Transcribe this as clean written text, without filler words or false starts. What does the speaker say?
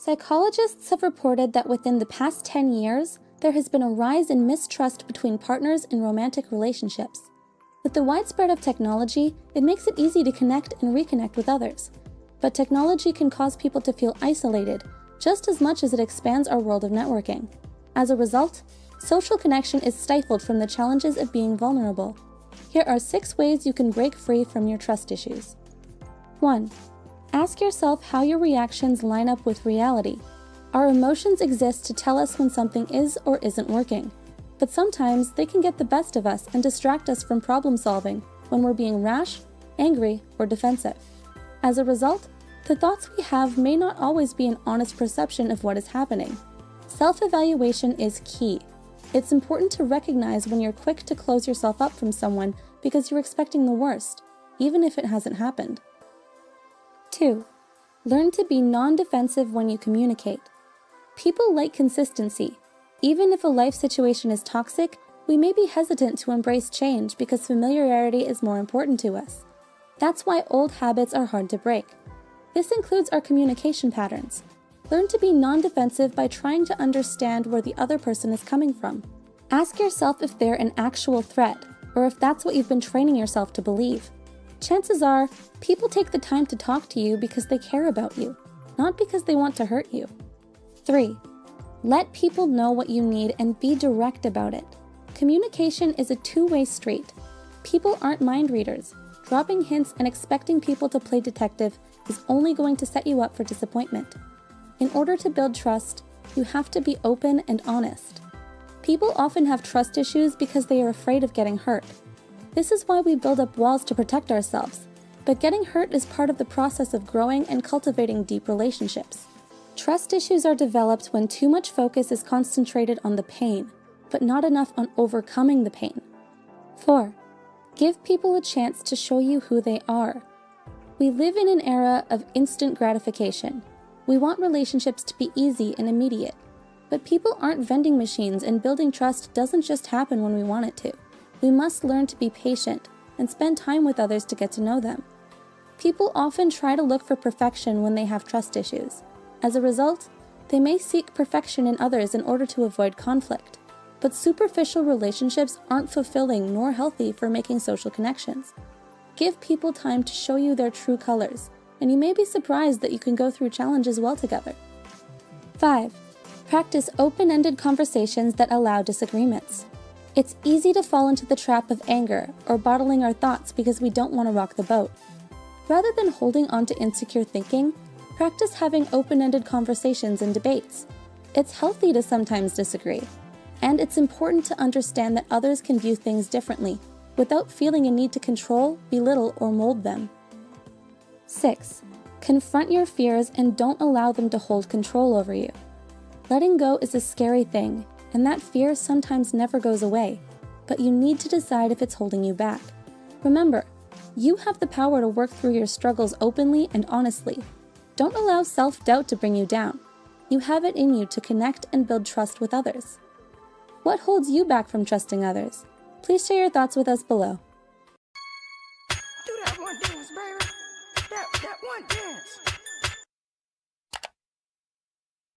Psychologists have reported that within the past 10 years, there has been a rise in mistrust between partners in romantic relationships. With the widespread of technology, it makes it easy to connect and reconnect with others. But technology can cause people to feel isolated, just as much as it expands our world of networking. As a result, social connection is stifled from the challenges of being vulnerable. Here are 6 ways you can break free from your trust issues. 1. Ask yourself how your reactions line up with reality. Our emotions exist to tell us when something is or isn't working, but sometimes they can get the best of us and distract us from problem solving when we're being rash, angry, or defensive. As a result, the thoughts we have may not always be an honest perception of what is happening. Self-evaluation is key. It's important to recognize when you're quick to close yourself up from someone because you're expecting the worst, even if it hasn't happened. 2. Learn to be non-defensive when you communicate. People like consistency. Even if a life situation is toxic, we may be hesitant to embrace change because familiarity is more important to us. That's why old habits are hard to break. This includes our communication patterns. Learn to be non-defensive by trying to understand where the other person is coming from. Ask yourself if they're an actual threat, or if that's what you've been training yourself to believe. Chances are, people take the time to talk to you because they care about you, not because they want to hurt you. 3. Let people know what you need and be direct about it. Communication is a two-way street. People aren't mind readers. Dropping hints and expecting people to play detective is only going to set you up for disappointment. In order to build trust, you have to be open and honest. People often have trust issues because they are afraid of getting hurt. This is why we build up walls to protect ourselves, but getting hurt is part of the process of growing and cultivating deep relationships. Trust issues are developed when too much focus is concentrated on the pain, but not enough on overcoming the pain. 4. Give people a chance to show you who they are. We live in an era of instant gratification. We want relationships to be easy and immediate, but people aren't vending machines, and building trust doesn't just happen when we want it to. We must learn to be patient and spend time with others to get to know them. People often try to look for perfection when they have trust issues. As a result, they may seek perfection in others in order to avoid conflict. But superficial relationships aren't fulfilling nor healthy for making social connections. Give people time to show you their true colors, and you may be surprised that you can go through challenges well together. 5. Practice open-ended conversations that allow disagreements. It's easy to fall into the trap of anger or bottling our thoughts because we don't want to rock the boat. Rather than holding on to insecure thinking, practice having open-ended conversations and debates. It's healthy to sometimes disagree, and it's important to understand that others can view things differently without feeling a need to control, belittle, or mold them. 6. Confront your fears and don't allow them to hold control over you. Letting go is a scary thing, and that fear sometimes never goes away, but you need to decide if it's holding you back. Remember, you have the power to work through your struggles openly and honestly. Don't allow self-doubt to bring you down. You have it in you to connect and build trust with others. What holds you back from trusting others? Please share your thoughts with us below. Do that one dance, baby. That one dance.